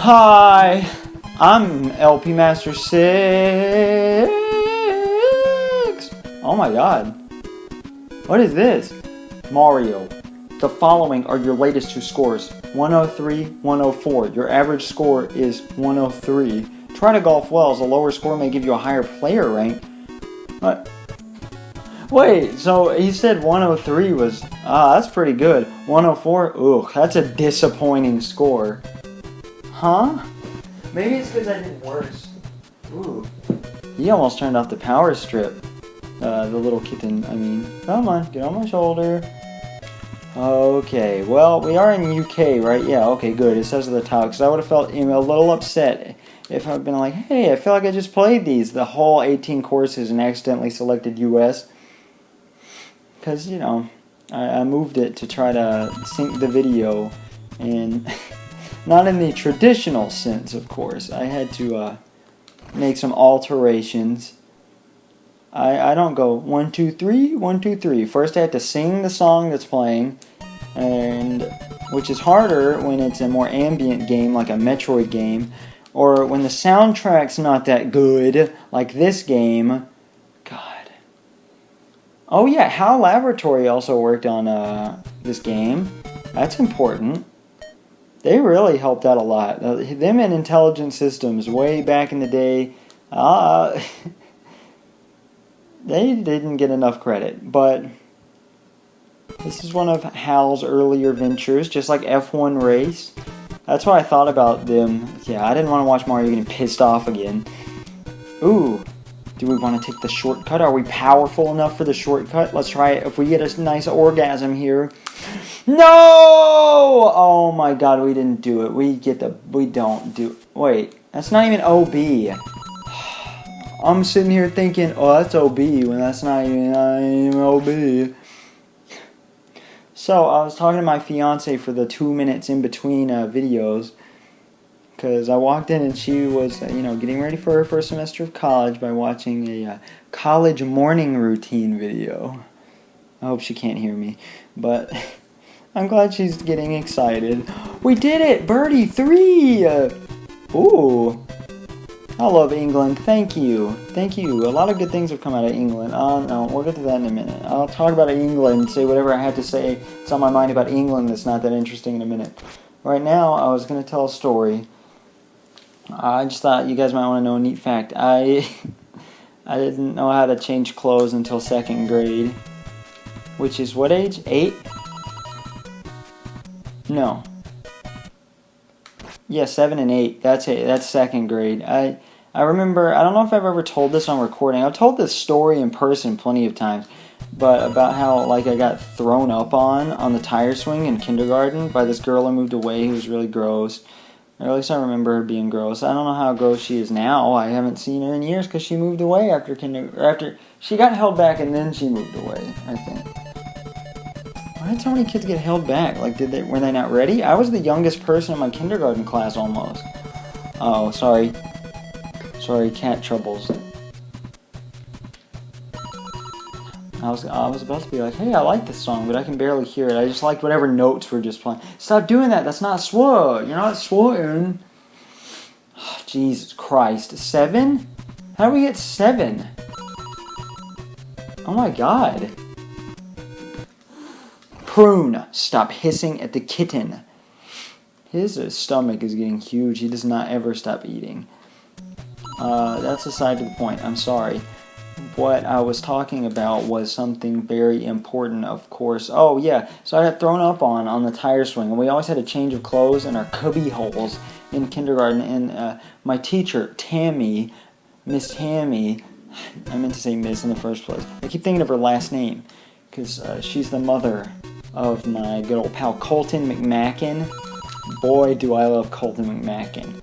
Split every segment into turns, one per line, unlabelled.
Hi, I'm LP Master 6. Oh my god. What is this? Mario. The following are your latest two scores. 103, 104. Your average score is 103. Try to golf well, as a lower score may give you a higher player rank. What? Wait, so he said 103 was... that's pretty good. 104? Ugh, that's a disappointing score. Huh? Maybe it's because I did worse. Ooh. He almost turned off the power strip. The little kitten, I mean. Come on, get on my shoulder. Okay, well, we are in UK, right? Yeah, okay, good. It says at the top, because I would have felt a little upset if I'd been like, hey, I feel like I just played the whole 18 courses, and accidentally selected US. Because, you know, I moved it to try to sync the video, and not in the traditional sense, of course. I had to make some alterations. I don't go 1, 2, 3, 1, 2, 3. First I have to sing the song that's playing, and which is harder when it's a more ambient game like a Metroid game, or when the soundtrack's not that good like this game. God. Oh yeah, HAL Laboratory also worked on this game. That's important. They really helped out a lot. Them and Intelligent Systems way back in the day. They didn't get enough credit, but this is one of HAL's earlier ventures, just like F1 Race. That's what I thought about them. Yeah, I didn't want to watch Mario getting pissed off again. Ooh, do we want to take the shortcut? Are we powerful enough for the shortcut? Let's try it. If we get a nice orgasm here. No! Oh my god, we didn't do it. We don't do... Wait, that's not even OB. I'm sitting here thinking, oh, that's OB, when that's not even OB. So, I was talking to my fiance for the 2 minutes in between videos, because I walked in and she was, getting ready for her first semester of college by watching a college morning routine video. I hope she can't hear me, but I'm glad she's getting excited. We did it! Birdie 3! Ooh. I love England. Thank you. Thank you. A lot of good things have come out of England. No, we'll get to that in a minute. I'll talk about England, say whatever I have to say. It's on my mind about England that's not that interesting in a minute. Right now, I was going to tell a story. I just thought you guys might want to know a neat fact. I didn't know how to change clothes until 2nd grade. Which is what age? 8? No. Yeah, 7 and 8. That's it. That's 2nd grade. I remember, I don't know if I've ever told this on recording. I've told this story in person plenty of times, but about how, I got thrown up on the tire swing in kindergarten by this girl who moved away who was really gross. Or at least I remember her being gross. I don't know how gross she is now. I haven't seen her in years because she moved away after she got held back and then she moved away, I think. Why did so many kids get held back? Were they not ready? I was the youngest person in my kindergarten class almost. Oh, sorry. Sorry, cat troubles. I was about to be like, hey, I like this song, but I can barely hear it. I just liked whatever notes were just playing. Stop doing that. That's not sword. You're not swording. Oh, Jesus Christ. 7? How do we get 7? Oh my god. Prune. Stop hissing at the kitten. His stomach is getting huge. He does not ever stop eating. That's aside to the point. I'm sorry. What I was talking about was something very important, of course. Oh, yeah. So I got thrown up on the tire swing, and we always had a change of clothes in our cubby holes in kindergarten. And my teacher, Tammy, Miss Tammy, I meant to say Miss in the first place. I keep thinking of her last name, because she's the mother of my good old pal Colton McMacken. Boy, do I love Colton McMacken.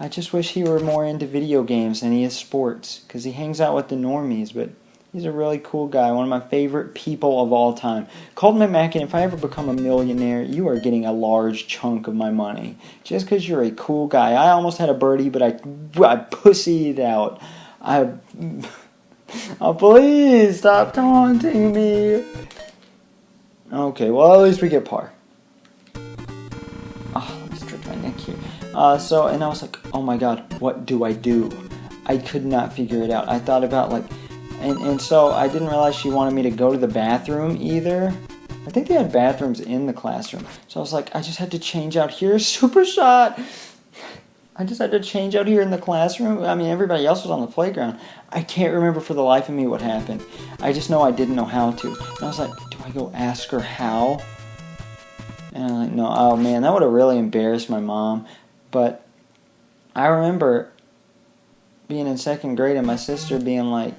I just wish he were more into video games than he is sports, because he hangs out with the normies, but he's a really cool guy, one of my favorite people of all time. Colton McMacken, if I ever become a millionaire, you are getting a large chunk of my money, just because you're a cool guy. I almost had a birdie, but I pussied out. Oh, please, stop taunting me. Okay, well, at least we get par. Oh, let me stretch my neck here. And I was like, oh my god, what do I do? I could not figure it out. I thought about like, and so I didn't realize she wanted me to go to the bathroom either. I think they had bathrooms in the classroom. So I was like, I just had to change out here, super shot. I just had to change out here in the classroom. I mean, everybody else was on the playground. I can't remember for the life of me what happened. I just know I didn't know how to. And I was like, do I go ask her how? And I'm like, no, oh man, that would have really embarrassed my mom. But I remember being in second grade and my sister being like,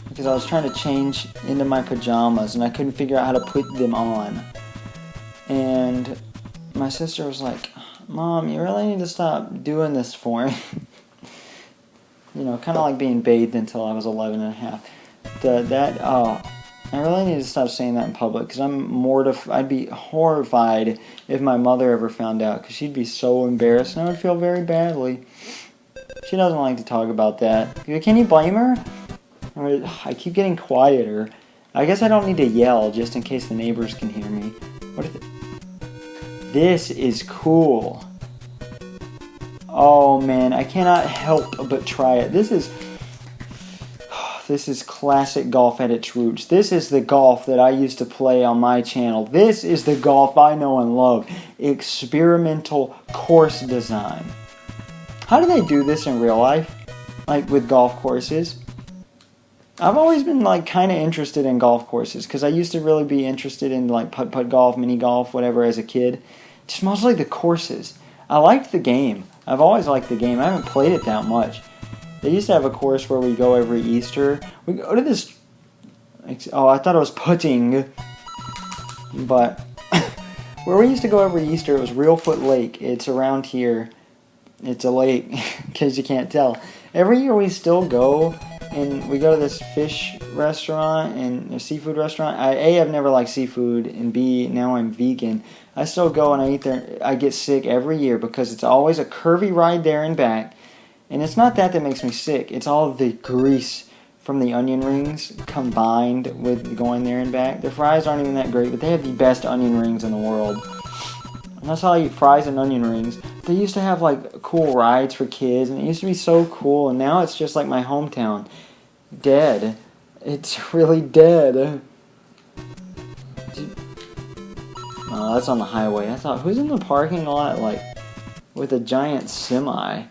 because I was trying to change into my pajamas and I couldn't figure out how to put them on. And my sister was like, Mom, you really need to stop doing this for me. You know, kind of like being bathed until I was 11 and a half. I really need to stop saying that in public because I'm mortified. I'd be horrified if my mother ever found out because she'd be so embarrassed and I would feel very badly. She doesn't like to talk about that. Can you blame her? I keep getting quieter. I guess I don't need to yell just in case the neighbors can hear me. What if This is cool. Oh man, I cannot help but try it. This is classic golf at its roots. This is the golf that I used to play on my channel. This is the golf I know and love. Experimental course design. How do they do this in real life? Like with golf courses? I've always been like kind of interested in golf courses because I used to really be interested in like putt-putt golf, mini golf, whatever as a kid. Just mostly the courses. I liked the game. I've always liked the game. I haven't played it that much. They used to have a course where we go every Easter. We go to this... Oh, I thought it was putting. But where we used to go every Easter, it was Reelfoot Lake. It's around here. It's a lake, in case you can't tell. Every year we still go, and we go to this fish restaurant and a seafood restaurant. I've never liked seafood, and B, now I'm vegan. I still go and I eat there. I get sick every year because it's always a curvy ride there and back. And it's not that makes me sick. It's all the grease from the onion rings combined with going there and back. Their fries aren't even that great, but they have the best onion rings in the world. And that's how I eat fries and onion rings. They used to have like cool rides for kids, and it used to be so cool. And now it's just like my hometown. Dead. It's really dead. Oh, that's on the highway. I thought, who's in the parking lot like with a giant semi?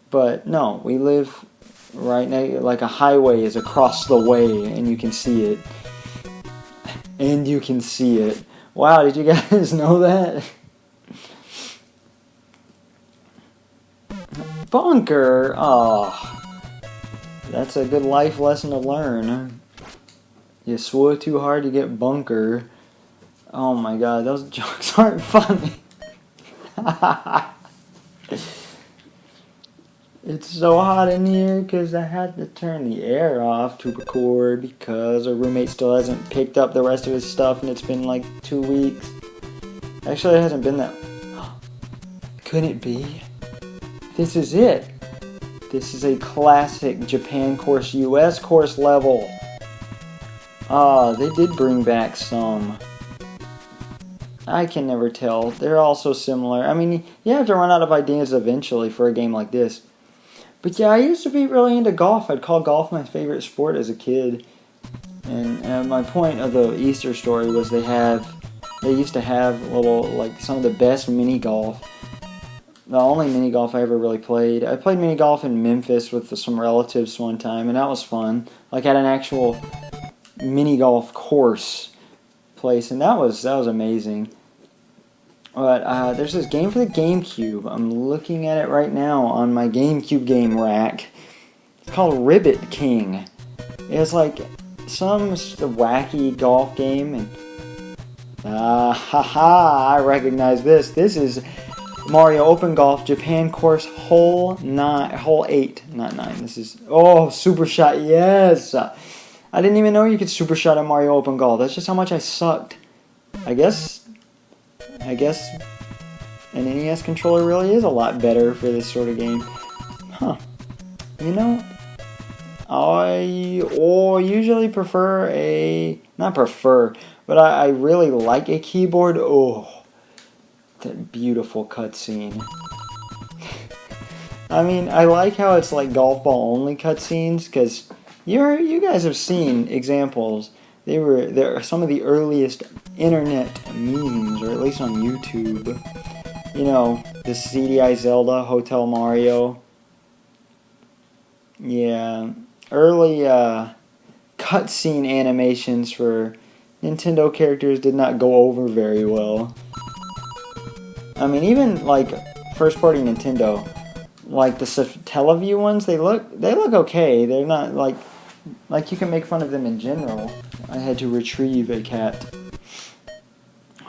But no, we live right now, like a highway is across the way and you can see it. And you can see it. Wow, did you guys know that? Bunker! Oh, that's a good life lesson to learn. You swore too hard to get bunker. Oh my god, those jokes aren't funny. It's so hot in here because I had to turn the air off to record because our roommate still hasn't picked up the rest of his stuff and it's been like 2 weeks. Actually, it hasn't been that... Could it be? This is it. This is a classic Japan course, US course level. They did bring back some. I can never tell. They're all so similar. I mean, you have to run out of ideas eventually for a game like this. But yeah, I used to be really into golf. I'd call golf my favorite sport as a kid. And my point of the Easter story was they used to have little, like, some of the best mini golf. The only mini golf I ever really played. I played mini golf in Memphis with some relatives one time, and that was fun. Like, at an actual mini golf course place, and that was amazing. But there's this game for the GameCube. I'm looking at it right now on my GameCube game rack. It's called Ribbit King. It's like some wacky golf game. And I recognize this. This is Mario Open Golf Japan Course Hole 8, not 9. This is Super Shot. Yes. I didn't even know you could Super Shot at Mario Open Golf. That's just how much I sucked. I guess an NES controller really is a lot better for this sort of game. Huh. You know, I usually prefer but I really like a keyboard. Oh, that beautiful cutscene. I mean, I like how it's like golf ball only cutscenes because you guys have seen examples. They're some of the earliest internet memes, or at least on YouTube. You know, the CDI Zelda, Hotel Mario. Yeah, early cutscene animations for Nintendo characters did not go over very well. I mean, even like first-party Nintendo, like the Teleview ones, they look okay. They're not like you can make fun of them in general. I had to retrieve a cat.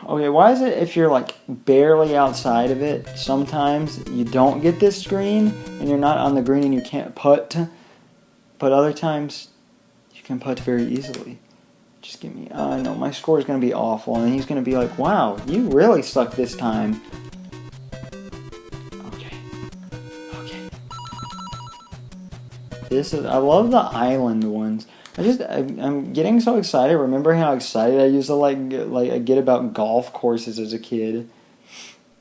Okay, why is it if you're like barely outside of it, sometimes you don't get this screen and you're not on the green and you can't putt, but other times you can putt very easily. Just give me, I know my score is going to be awful, and he's going to be like, wow, you really suck this time. Okay. I love the island ones. I'm getting so excited. Remember how excited I used to get about golf courses as a kid.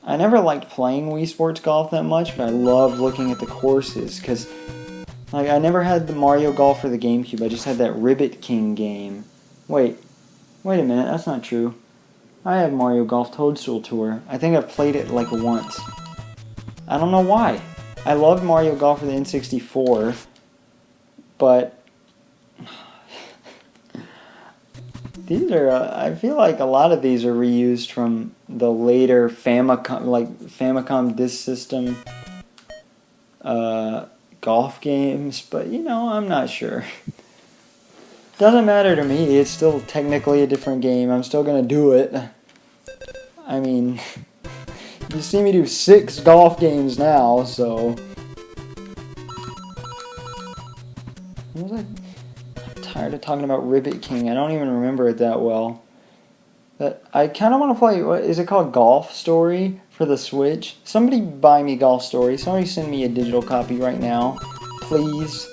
I never liked playing Wii Sports Golf that much, but I loved looking at the courses because, like, I never had the Mario Golf for the GameCube. I just had that Ribbit King game. Wait a minute, that's not true. I have Mario Golf Toadstool Tour. I think I've played it like once. I don't know why. I loved Mario Golf for the N64, but these are, I feel like a lot of these are reused from the later Famicom Disk System golf games, but you know, I'm not sure. Doesn't matter to me, it's still technically a different game. I'm still gonna do it. I mean, you see me do 6 golf games now, so. What was I'm tired of talking about Ribbit King. I don't even remember it that well. But I kind of want to play, what is it called? Golf Story for the Switch? Somebody buy me Golf Story. Somebody send me a digital copy right now. Please.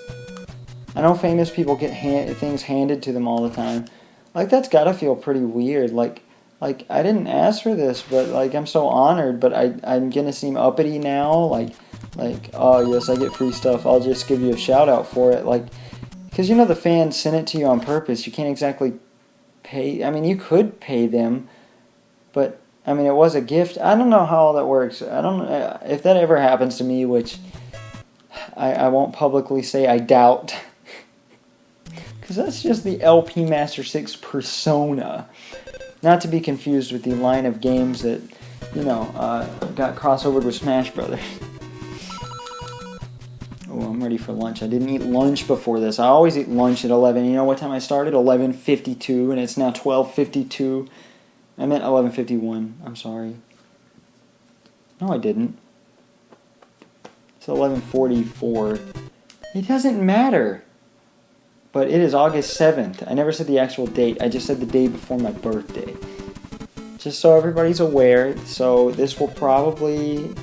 I know famous people get things handed to them all the time. Like, that's gotta feel pretty weird. Like I didn't ask for this, but like I'm so honored. But I'm gonna seem uppity now. Like oh yes, I get free stuff. I'll just give you a shout out for it. Like, because you know the fans sent it to you on purpose. You can't exactly pay. I mean, you could pay them, but I mean it was a gift. I don't know how all that works. I don't know if that ever happens to me, which I won't publicly say. I doubt. Because that's just the LP Master 6 persona. Not to be confused with the line of games that, you know, got crossovered with Smash Brothers. Oh, I'm ready for lunch. I didn't eat lunch before this. I always eat lunch at 11. You know what time I started? 11:52, and it's now 12:52. I meant 11:51. I'm sorry. No, I didn't. It's 11:44. It doesn't matter. But it is August 7th. I never said the actual date. I just said the day before my birthday. Just so everybody's aware. So this will probably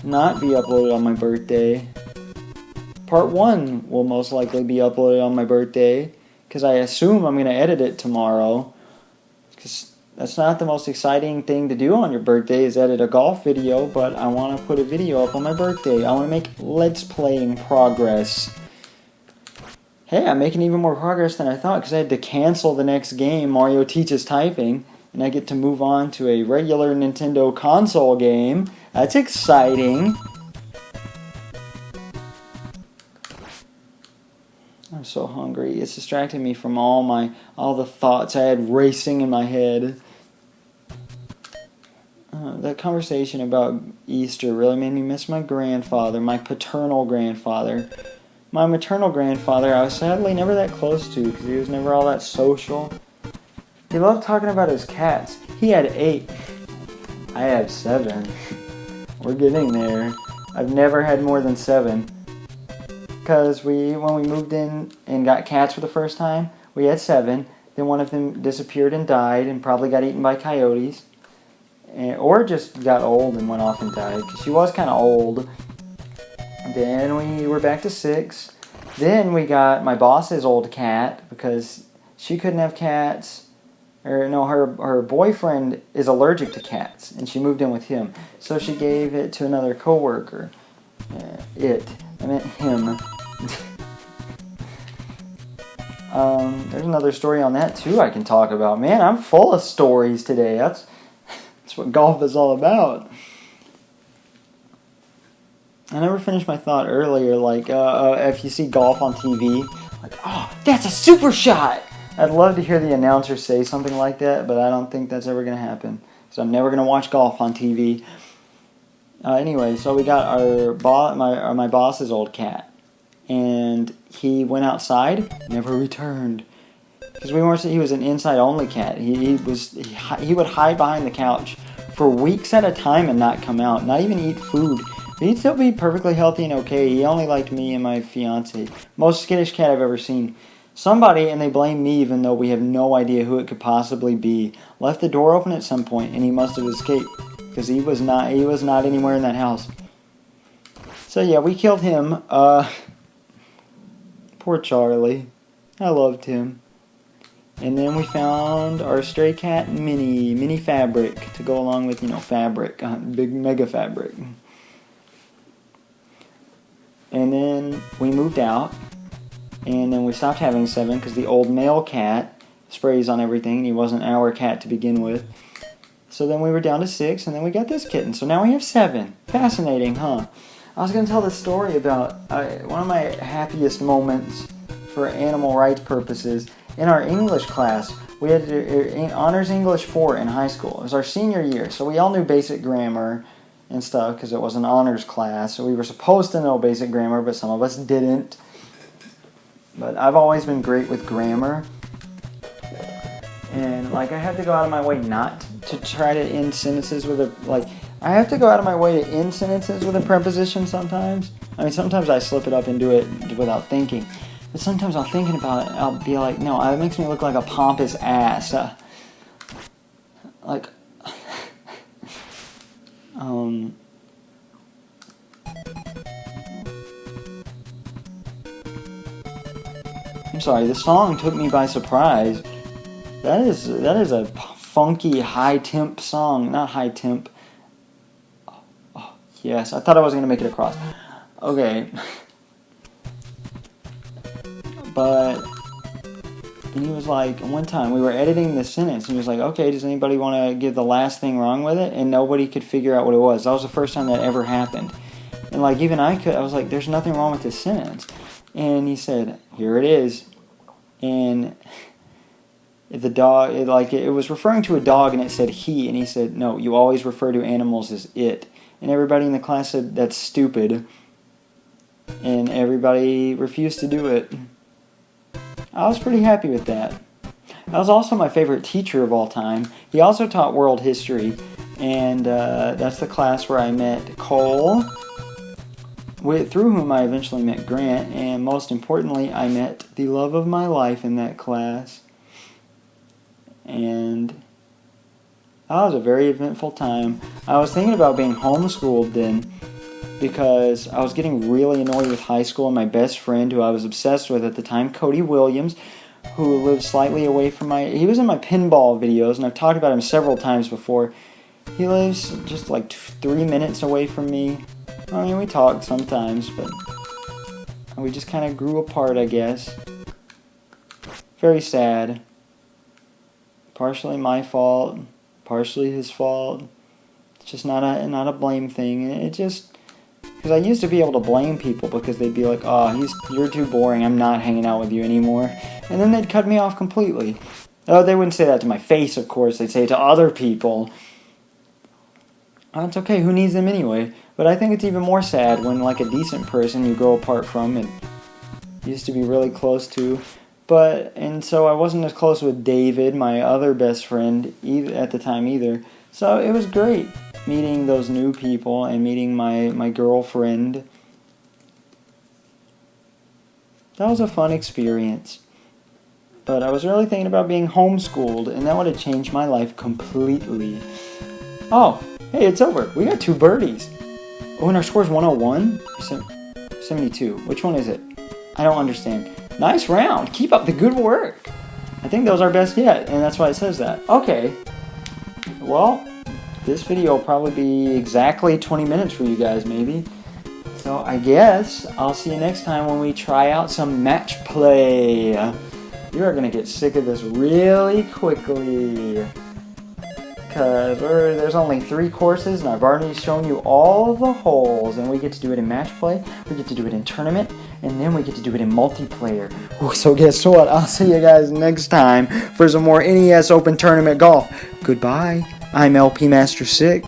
not be uploaded on my birthday. Part 1 will most likely be uploaded on my birthday. Because I assume I'm going to edit it tomorrow. Because that's not the most exciting thing to do on your birthday is edit a golf video. But I want to put a video up on my birthday. I want to make Let's Playing progress. Hey, I'm making even more progress than I thought because I had to cancel the next game, Mario Teaches Typing, and I get to move on to a regular Nintendo console game. That's exciting. I'm so hungry. It's distracting me from all the thoughts I had racing in my head. That conversation about Easter really made me miss my grandfather, my paternal grandfather. My maternal grandfather, I was sadly never that close to because he was never all that social. He loved talking about his cats. He had 8. I have 7. We're getting there. I've never had more than 7. Because when we moved in and got cats for the first time, we had 7. Then one of them disappeared and died and probably got eaten by coyotes. Or just got old and went off and died. Because she was kind of old. Then we were back to 6. Then we got my boss's old cat because she couldn't have cats. Or no, her boyfriend is allergic to cats, and she moved in with him. So she gave it to another coworker. It. I meant him. There's another story on that too I can talk about. Man, I'm full of stories today. That's what golf is all about. I never finished my thought earlier, like, if you see golf on TV, like, oh, that's a super shot! I'd love to hear the announcer say something like that, but I don't think that's ever going to happen. So I'm never going to watch golf on TV. Anyway, so we got my boss's old cat. And he went outside, never returned. Because he was an inside-only cat. He would hide behind the couch for weeks at a time and not come out, not even eat food. But he'd still be perfectly healthy and okay. He only liked me and my fiance. Most skittish cat I've ever seen. Somebody, and they blame me even though we have no idea who it could possibly be, left the door open at some point and he must have escaped. Because he was not anywhere in that house. So yeah, we killed him. Poor Charlie. I loved him. And then we found our stray cat, Mini Fabric, to go along with, Fabric, big mega Fabric. And then we moved out, and then we stopped having 7 because the old male cat sprays on everything, and he wasn't our cat to begin with. So then we were down to 6, and then we got this kitten. So now we have 7. Fascinating, huh? I was going to tell this story about one of my happiest moments for animal rights purposes. In our English class, we had Honors English 4 in high school. It was our senior year, so we all knew basic grammar and stuff because it was an honors class. So we were supposed to know basic grammar, but some of us didn't. But I've always been great with grammar. And, I have to go out of my way not to try to end sentences with I have to go out of my way to end sentences with a preposition sometimes. I mean, sometimes I slip it up and do it without thinking. But sometimes I'm thinking about it, I'll be like, no, it makes me look like a pompous ass. I'm sorry, the song took me by surprise. That is a funky high temp song, not high temp. Oh, yes, I thought I was gonna make it across. Okay. But and he was like, one time we were editing the sentence, and he was like, okay, does anybody want to give the last thing wrong with it? And nobody could figure out what it was. That was the first time that ever happened. And even I was like, there's nothing wrong with this sentence. And he said, here it is. And the dog, it was referring to a dog, and it said he, and he said, no, you always refer to animals as it. And everybody in the class said, that's stupid. And everybody refused to do it. I was pretty happy with that. That was also my favorite teacher of all time. He also taught world history, and that's the class where I met Cole, through whom I eventually met Grant, and most importantly, I met the love of my life in that class. And that was a very eventful time. I was thinking about being homeschooled then, because I was getting really annoyed with high school, and my best friend, who I was obsessed with at the time, Cody Williams, who lived slightly away from he was in my pinball videos, and I've talked about him several times before. He lives just 3 minutes away from me. I mean, we talked sometimes, but we just kind of grew apart, I guess. Very sad. Partially my fault, partially his fault. It's just not a blame thing. It just... Because I used to be able to blame people because they'd be like, oh, you're too boring, I'm not hanging out with you anymore. And then they'd cut me off completely. Oh, they wouldn't say that to my face, of course. They'd say it to other people. Oh, it's okay, who needs them anyway? But I think it's even more sad when, a decent person you grow apart from and used to be really close to. And so I wasn't as close with David, my other best friend, at the time either. So it was great meeting those new people and meeting my girlfriend. That was a fun experience. But I was really thinking about being homeschooled, and that would have changed my life completely. Oh, hey, it's over. We got 2 birdies. Oh, and our score's 101? 72. Which one is it? I don't understand. Nice round. Keep up the good work. I think that was our best yet, and that's why it says that. Okay. Well, this video will probably be exactly 20 minutes for you guys, maybe. So I guess I'll see you next time when we try out some match play. You are going to get sick of this really quickly. Because there's only 3 courses and I've already shown you all the holes. And we get to do it in match play, we get to do it in tournament, and then we get to do it in multiplayer. So guess what? I'll see you guys next time for some more NES Open Tournament Golf. Goodbye. I'm LP Master 6.